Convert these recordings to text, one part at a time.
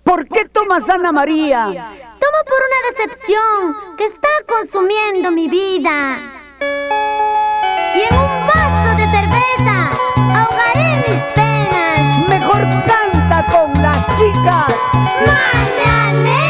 ¿Por qué tomas, Ana María? Tomo por una decepción que está consumiendo mi vida. Y en un vaso de cerveza ahogaré mis penas. Mejor canta con las chicas. ¡Mañanera!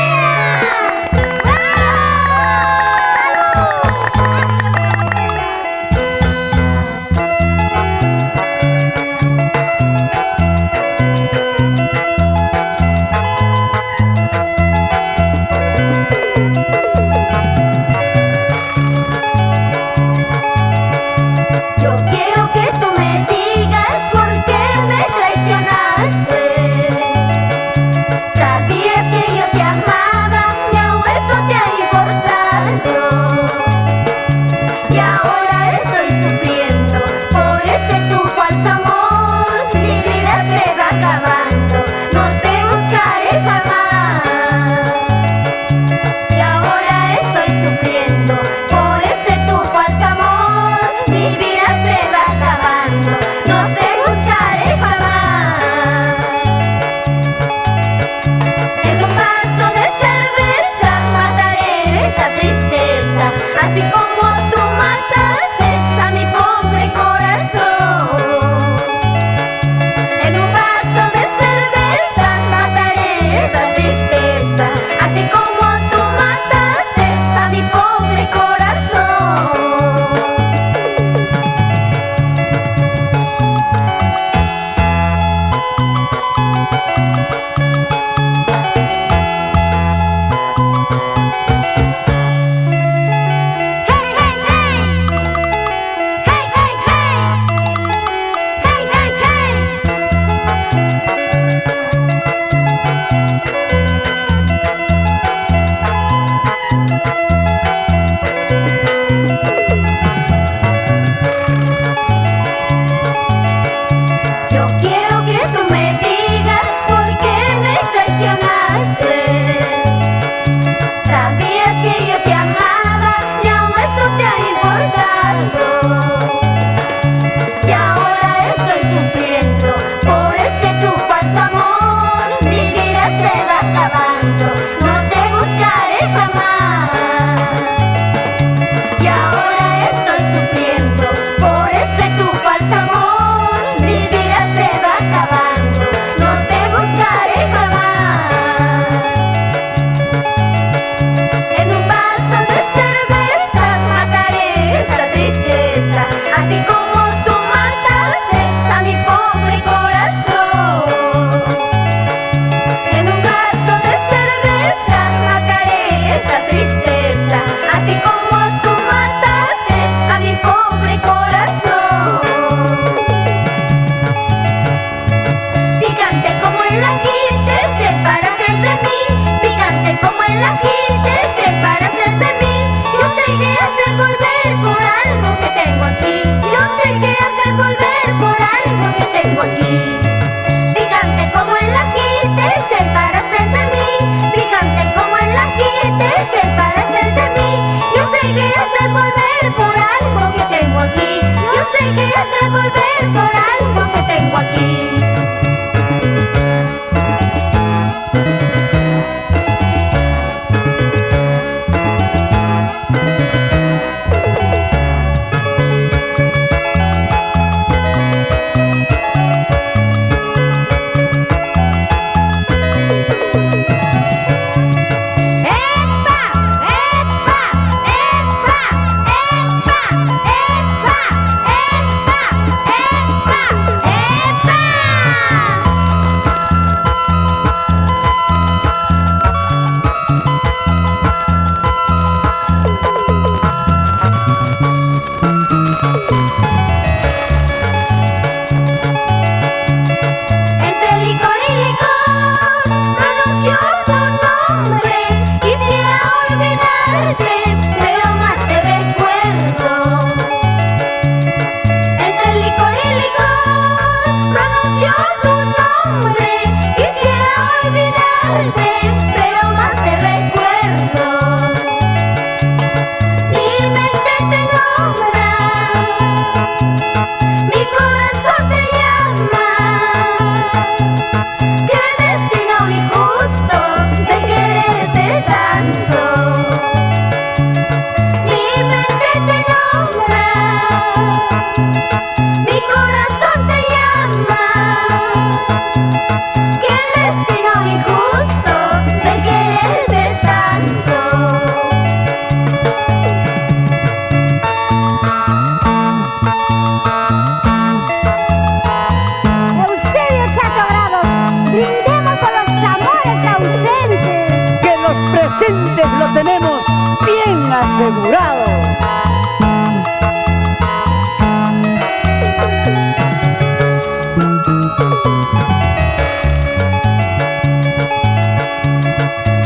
dientes lo tenemos bien asegurado.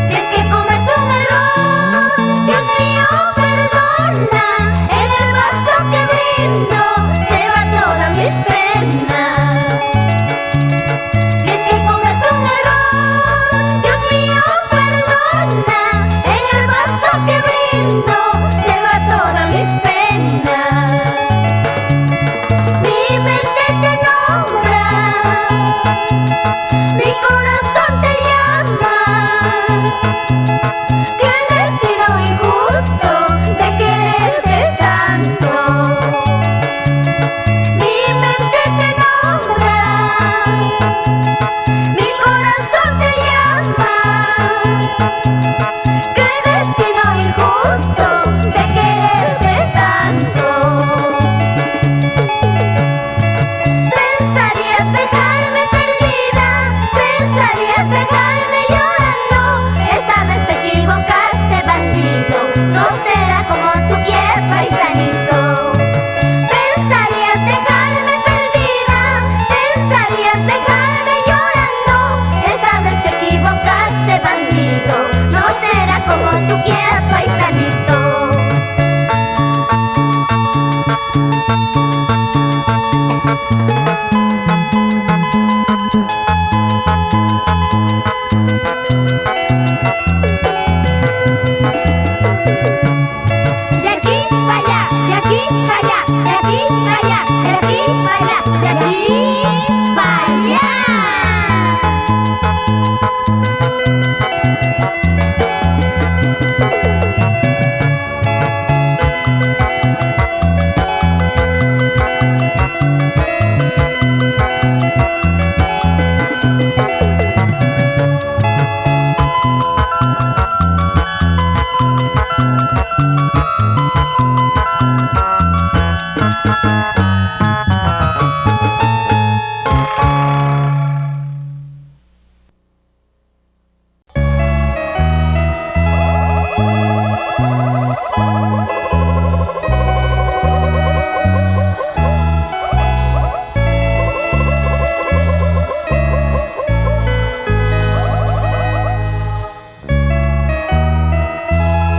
Si es que cometo un error, Dios mío, perdona. En el vaso que brindo se va toda mis penas. Si es que cometo un error, Dios mío, perdona. En el vaso que brindo se va toda mis penas. Mi mente te nombra, mi corazón te llama. Qué destino injusto de quererte tanto. Mi mente te nombra, mi corazón te llama. Qué destino injusto de quererte tanto. Pensarías dejarme perdida, pensarías dejarme llorando. Esta vez te equivocaste, bandido, no será como tú quieres, paisanito. Pensarías dejarme perdida, pensarías dejarme llorando. Esta vez te equivocaste, bandido, no será como tú quieras, paisanito. De aquí para allá, de aquí para allá, de aquí para allá, de aquí para allá, de aquí para allá.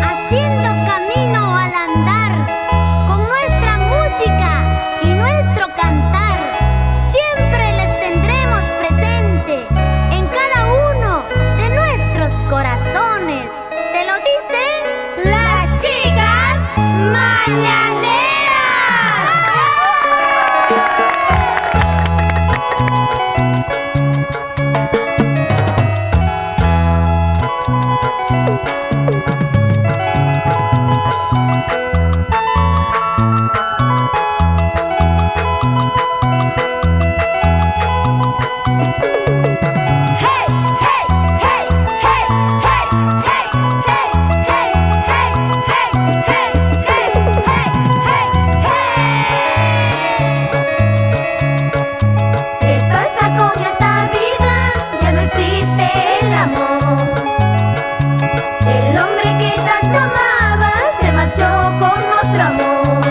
Haciendo camino al andar, con nuestra música y nuestro cantar, siempre les tendremos presente en cada uno de nuestros corazones. Te lo dicen las chicas mañaneras. Hey, hey, hey, hey, hey, hey, hey, hey, hey, hey, hey, hey, hey, ¿qué pasa con esta vida? Ya no existe el amor. El hombre que tanto amaba se marchó con otro amor.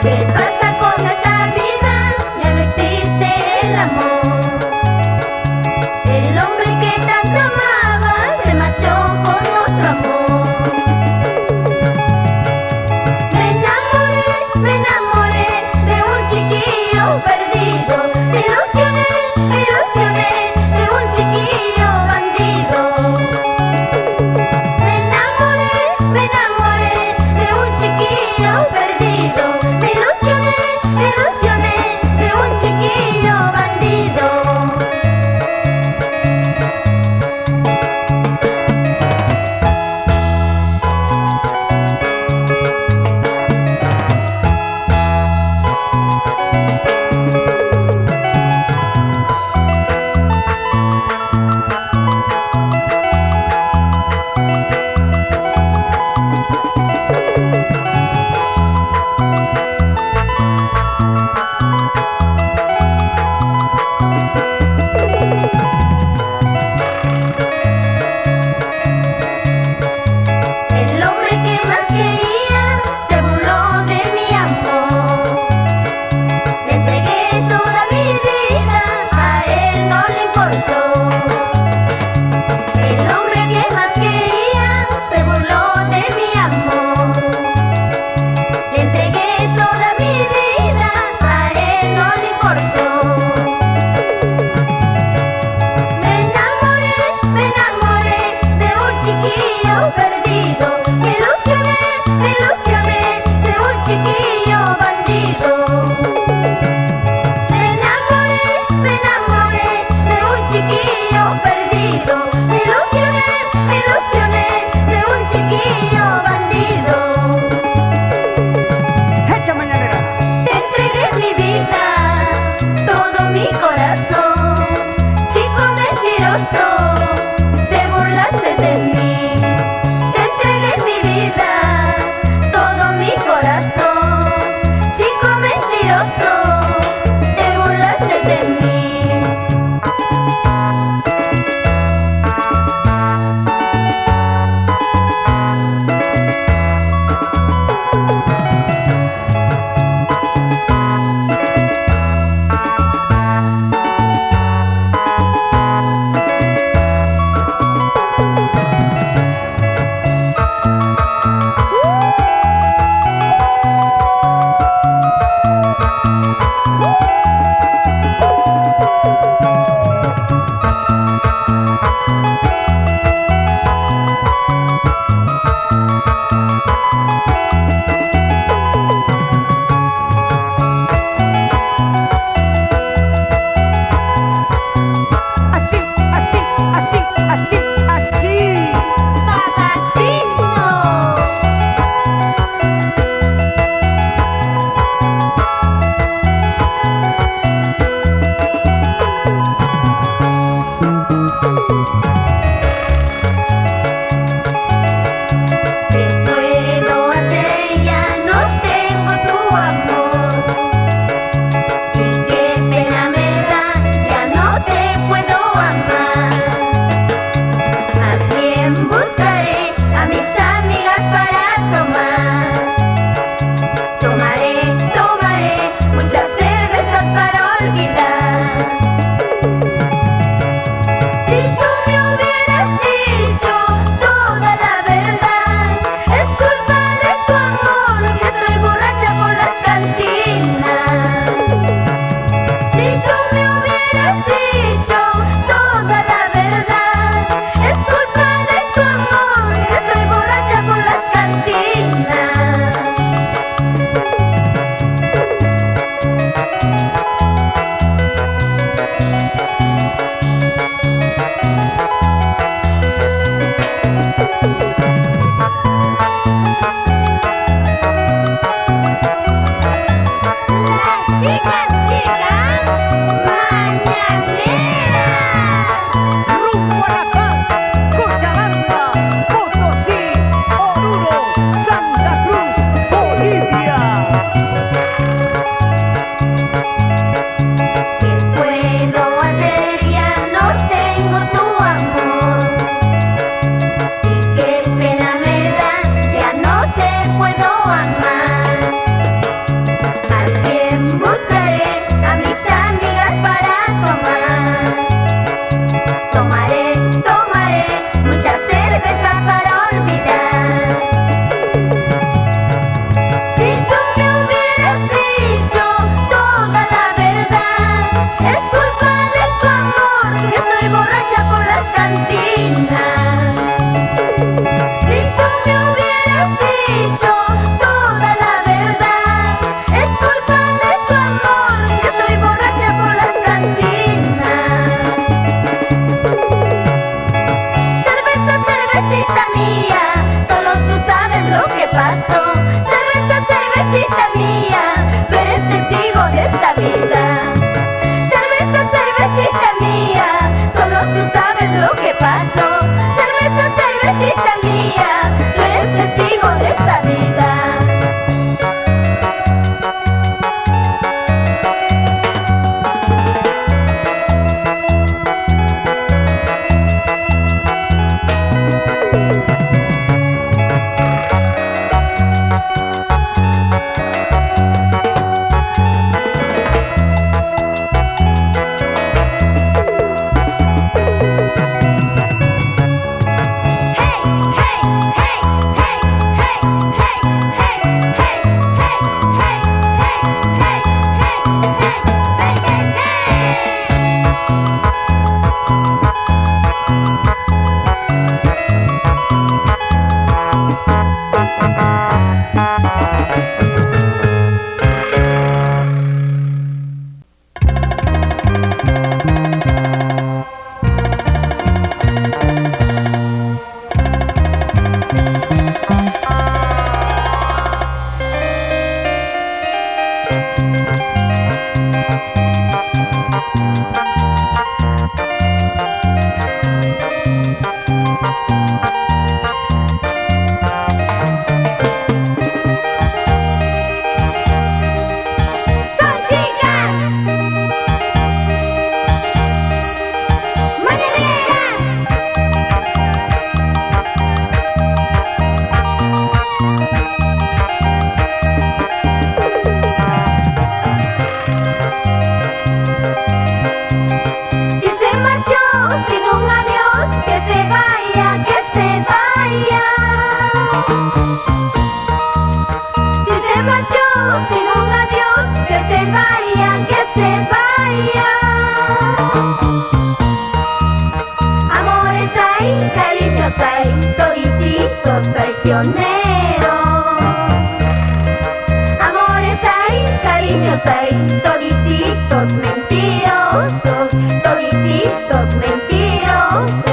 ¿Qué pasa con esta vida? Ya no existe el amor. El hombre que tanto amaba se marchó con otro amor. Me enamoré de un chiquillo perdido. Me ilusioné de un chiquillo bandido. Me enamoré de un chiquillo tú sabes lo que pasó. Cerveza, cervecita mía, tú eres testigo de esta vida. Amores hay, cariños hay, todititos mentirosos, todititos mentirosos.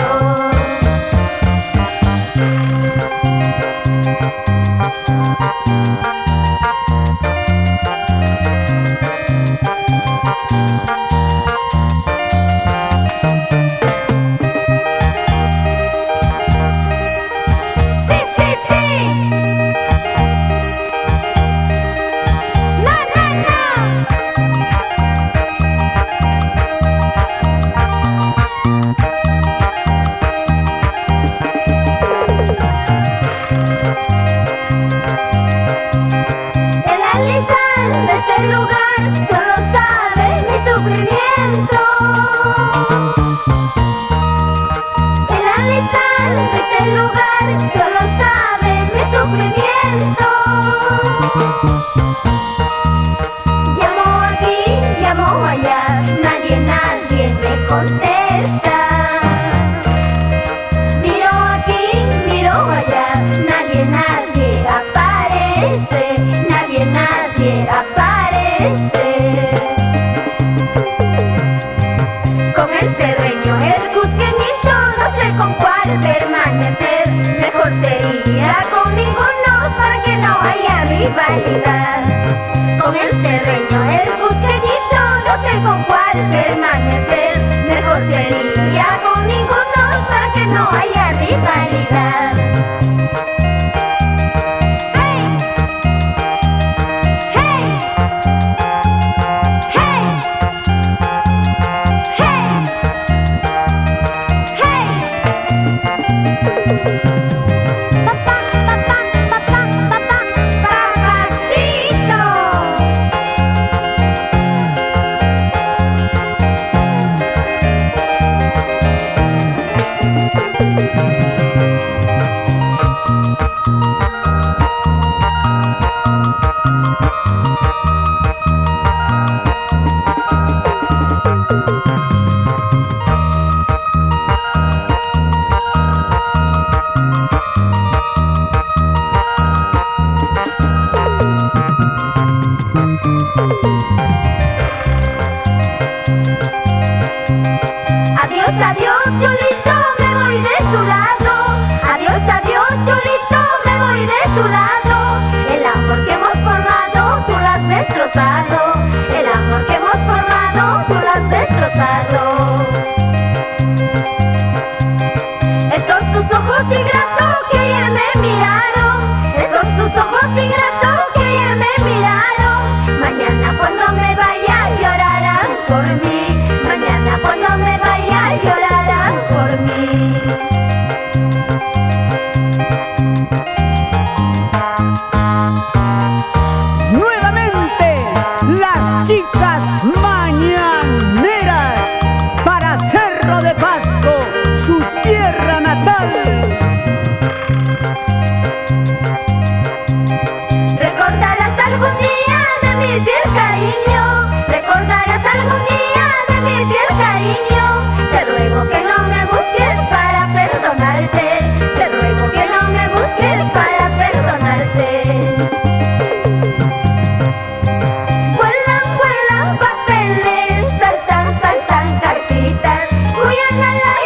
Llamo aquí, llamo allá, nadie me contesta. Miro aquí, miro allá, nadie aparece, nadie aparece. Con el serreño, el cusqueñito, no sé con cuál permanecer. Mejor sería con ninguno para que no haya rivalidad. Con el serreño, el cusqueñito, no sé con cuál permanecer. Mejor sería con ninguno para que no haya rivalidad. ¡Hey! ¡Hey! ¡Hey! ¡Hey! ¡Hey!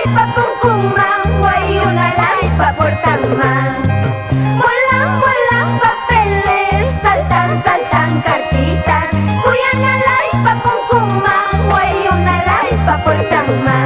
laipa cuncuma, guay una laipa por tama. Vuelan, vuelan papeles, saltan, saltan cartitas. Cuyana laipa cuncuma, guay una laipa por tama.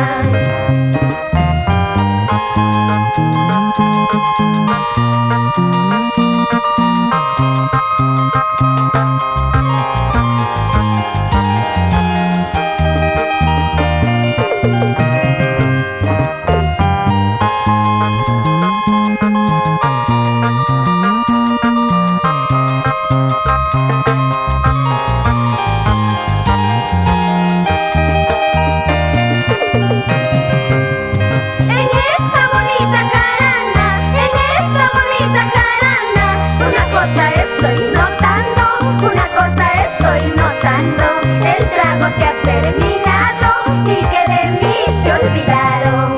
Estoy notando, una cosa estoy notando. El trago se ha terminado y que de mí se olvidaron.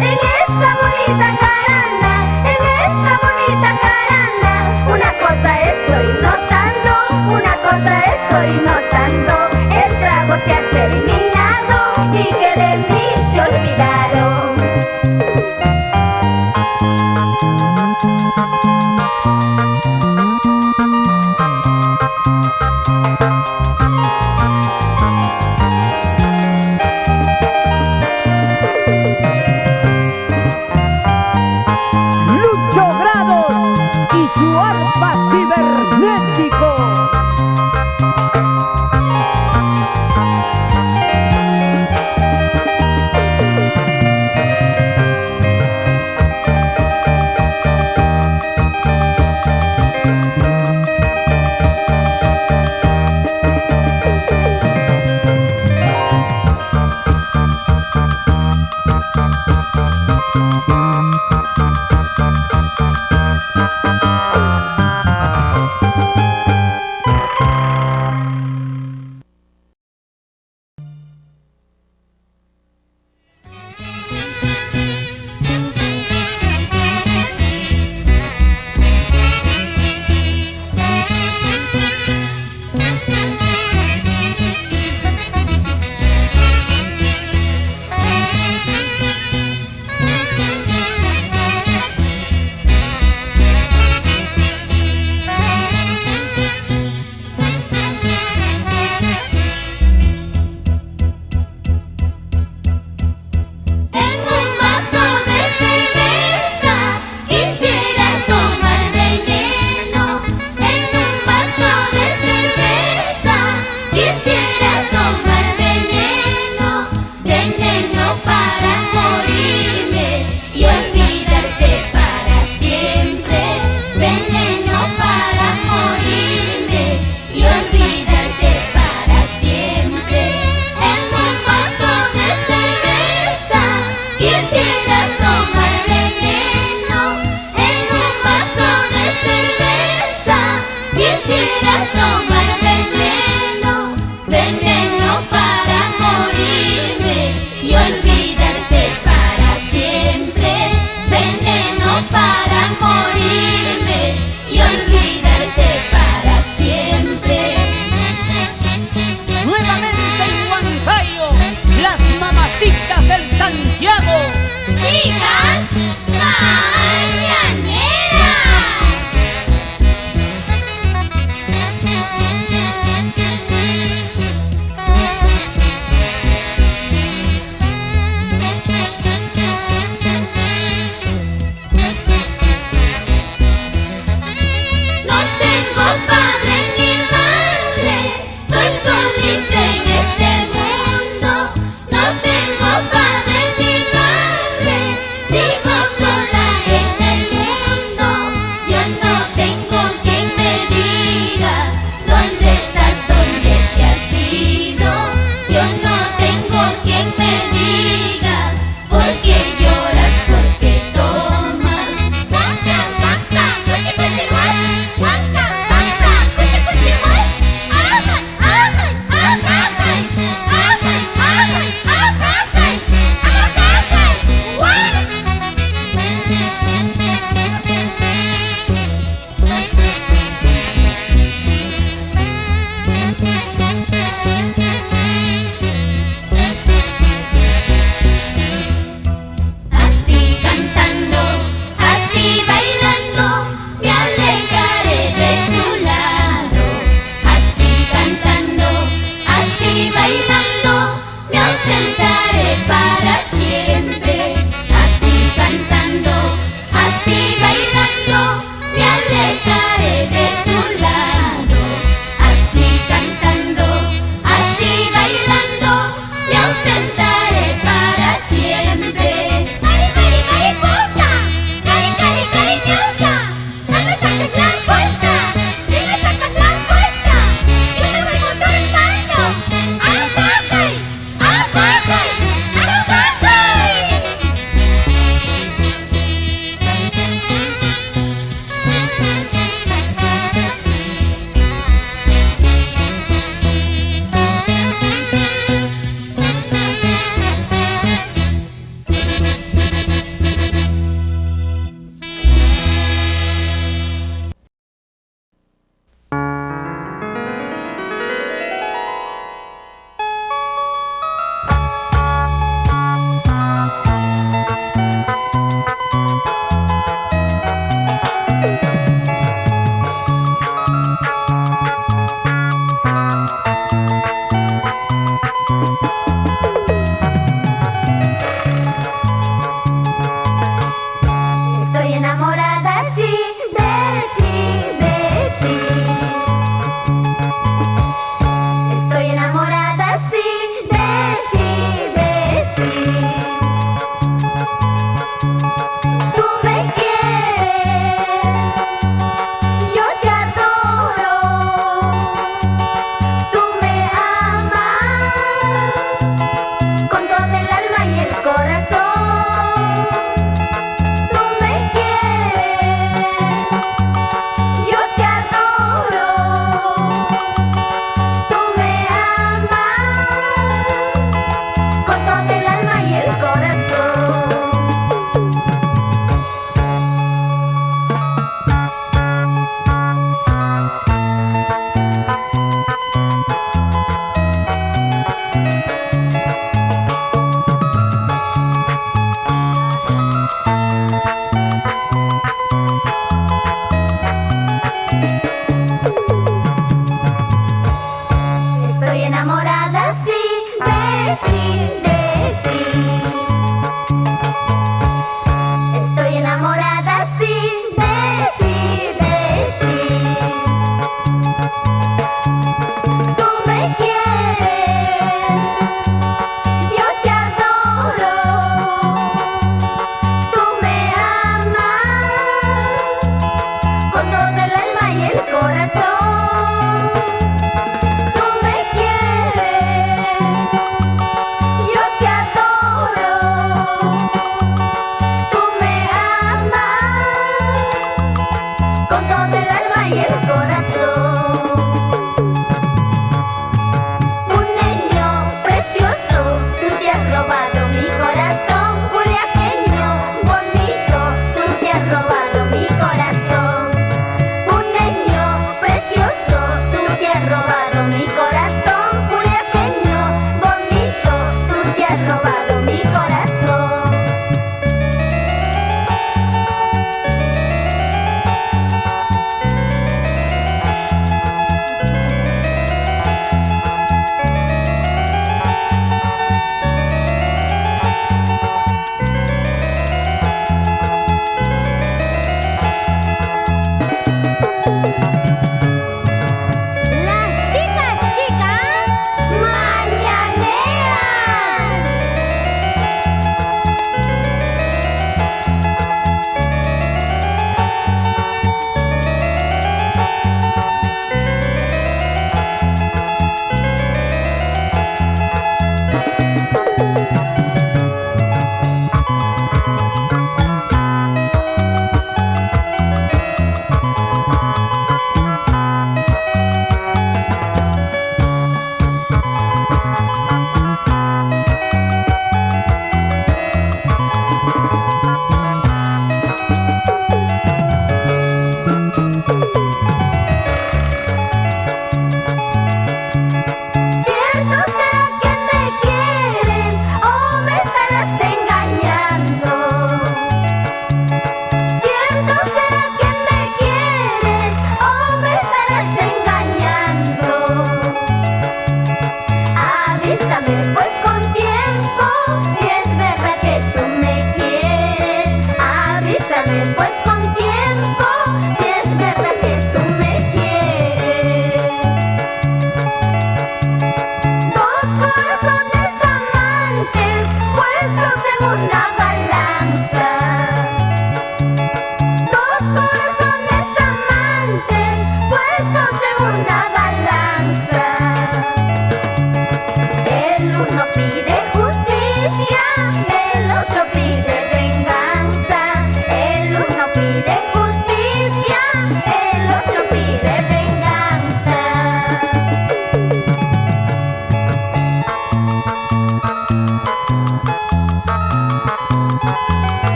En esta bonita jarana, en esta bonita jarana, una cosa estoy notando, una cosa estoy notando. El trago se ha terminado y que de mí se olvidaron. Su arpa cibernético. Las mamacitas del Santiago. Chicas,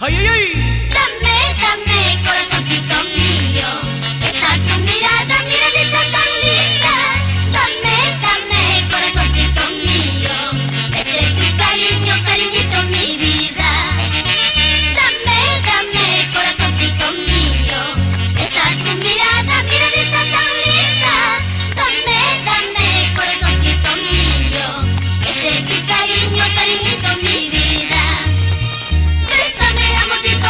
¡Ay, ay, ay! Dame, dame, corazoncito mío, esa tu mirada, miradita tan linda. Dame, dame, corazoncito mío, ese tu cariño, cariñito mi vida. Dame, dame, corazoncito mío, esa tu mirada, miradita tan linda. Dame, dame, corazoncito mío, ese tu cariño, cariñito mi vida. Bésame, amorcito,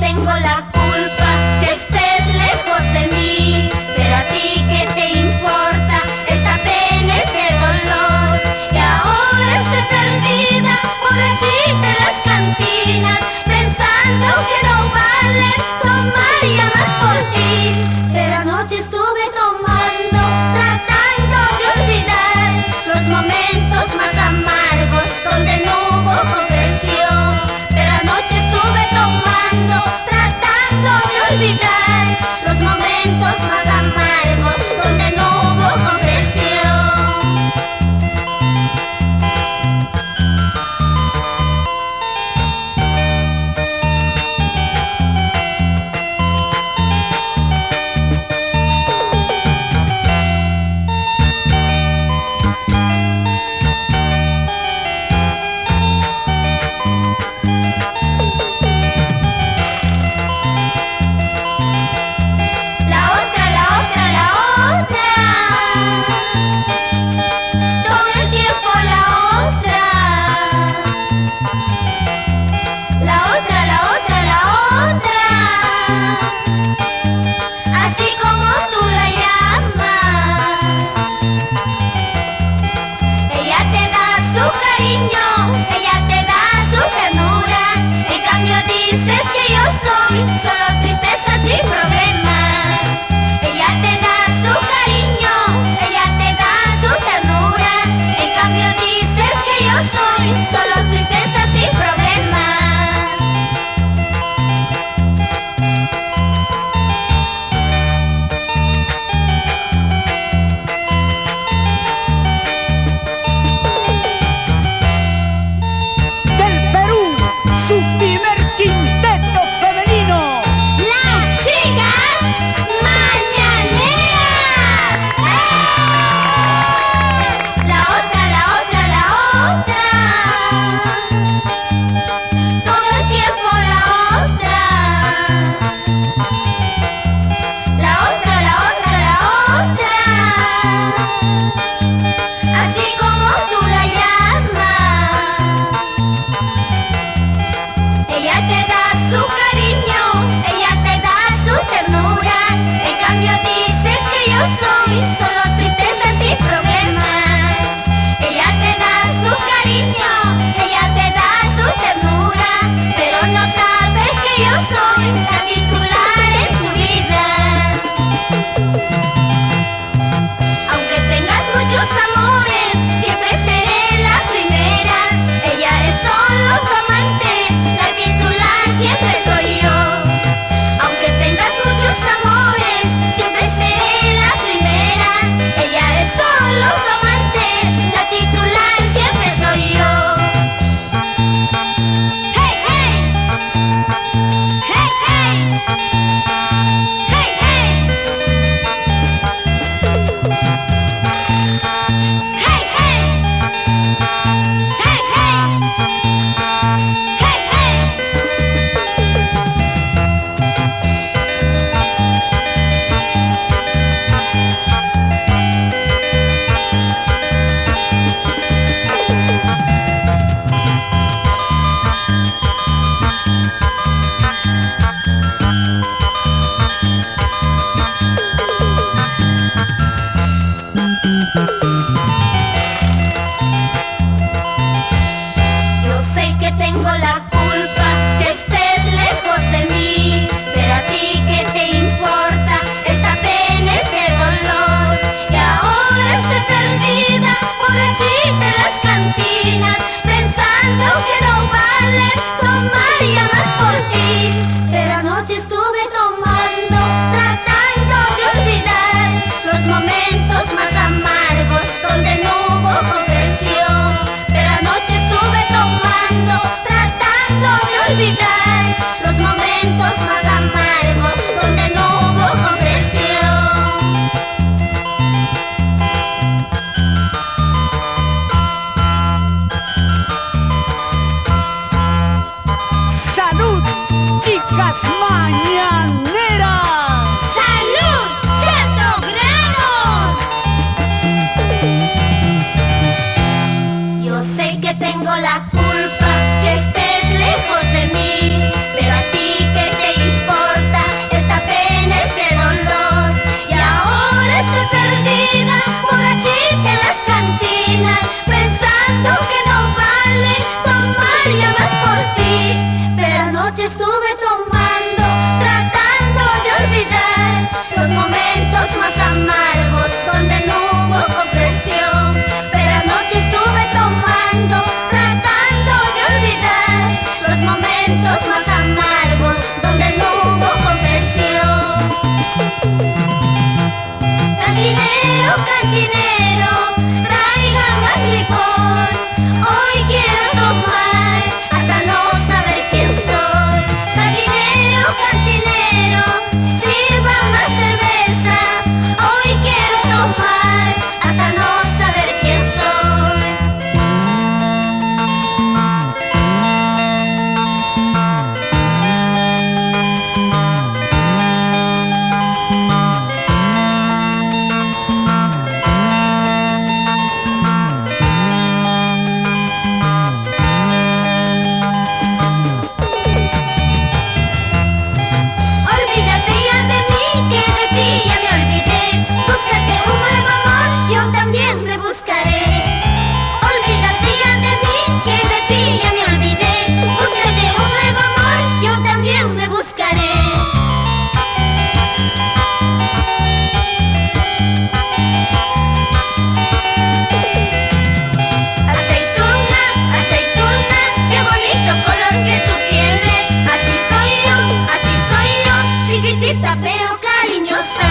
tengo la culpa que estés lejos de mí, pero a ti ¿qué te importa esta pena, ese dolor? Y ahora estoy perdida, borrachita en las cantinas, pensando que no vale, tomaría más por ti. Pero anoche estuve tomando, tratando de olvidar los momentos más amargos donde no hubo comprensión. Pero anoche estuve tomando, tratando de olvidar los momentos más amargos donde no hubo comprensión. Todo el tiempo la otra. Así como tú la llamas. Ella te da su cariño, ella te da su ternura. En cambio dices que yo soy solo tristeza sin problemas. Ella te da su cariño, ella te da su ternura. En cambio dices que yo soy solo tristeza sin problemas. Del Perú, su primer quinteto femenino. Las chicas mañaneras. La otra. Todo el tiempo la otra. La otra. Así como tú la llamas. Ella te da su cariño, ella te da su ternura. En cambio dices que yo soy solo tristeza sin problemas. Ella te da su cariño, ella te da su ternura. Pero no sabes que yo soy la titular en tu vida. Aunque tengas muchos amores, siempre seré la primera. Ella es solo tu amante, la titular siempre soy yo. Aunque tengas muchos amores, siempre seré la primera. Ella es solo tu amante, la titular siempre soy yo. Hey, hey. Hey, hey. Hey, hey. Hey, hey. Hey, hey. Hey, hey. Yo sé que tengo la culpa que estés lejos de mí, pero a ti ¿qué te importa esta pena, ese dolor? Y ahora estoy perdida, borrachita en las cantinas, pensando que no vale, tomaría más por ti. Pero anoche estuve tomando, tratando de olvidar los momentos más amargos donde no hubo comprensión. Pero anoche estuve tomando, tratando de olvidar los momentos más amargos donde no hubo comprensión. ¡Salud, chicas mañaneras! ¡Salud, Chateaugranos! Yo sé que tengo la culpa que estés lejos de mí, pero a ti ¿qué te poderosa.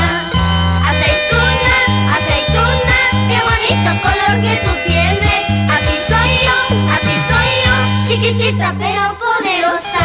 Aceituna, aceituna, qué bonito color que tú tienes. Así soy yo, chiquitita pero poderosa.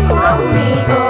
conmigo.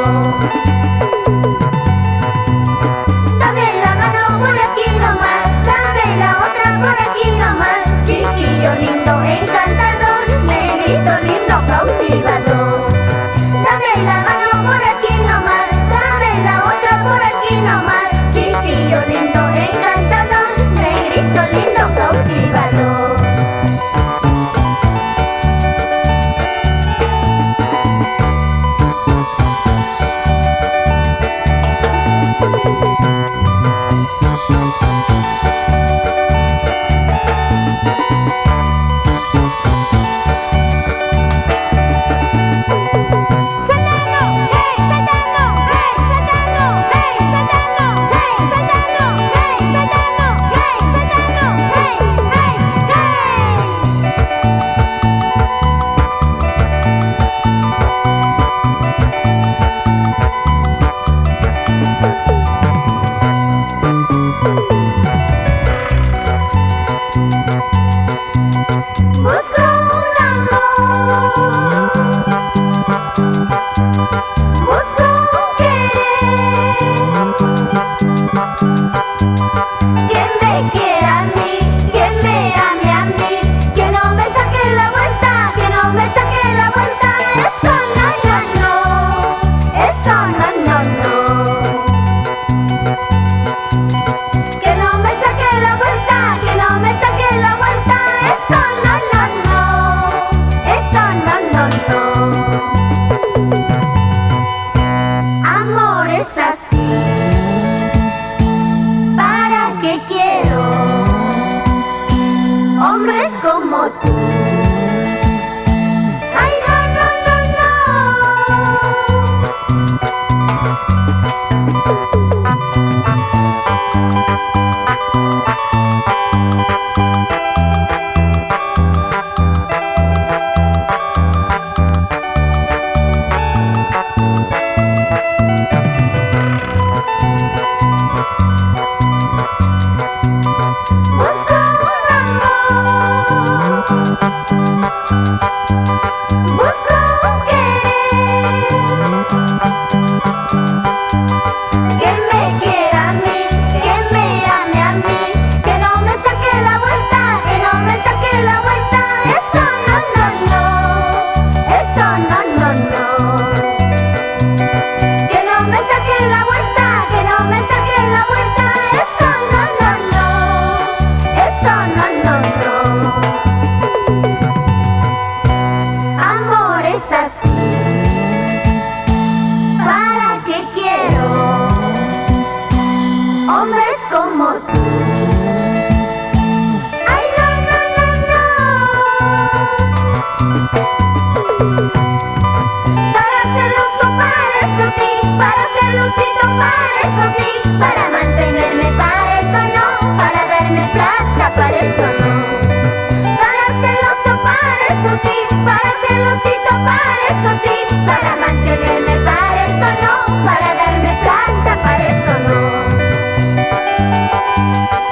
Para mantenerme, para eso no. Para darme planta, para eso no.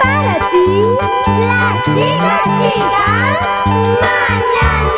Para ti, las chicas mañaneras.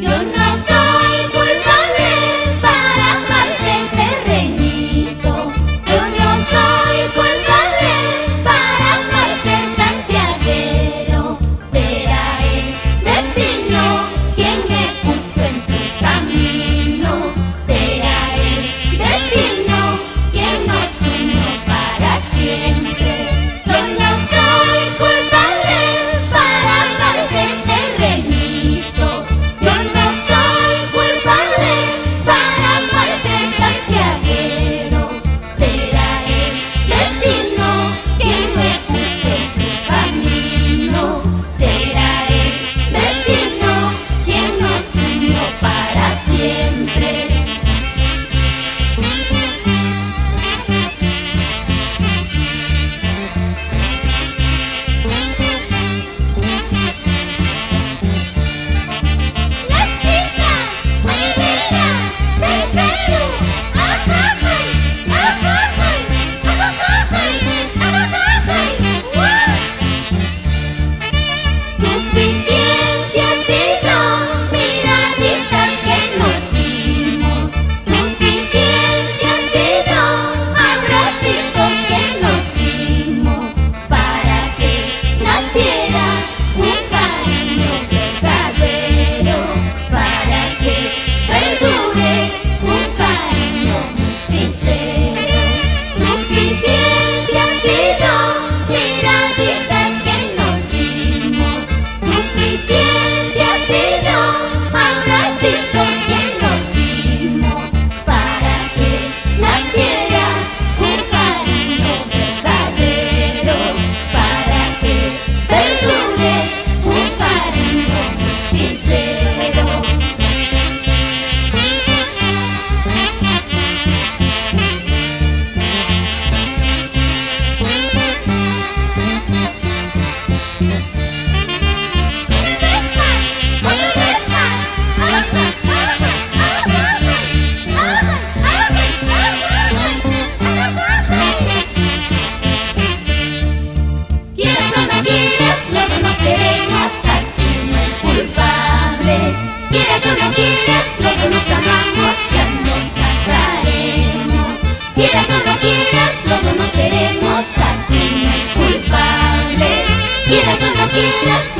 Yo no soy ¿Quién es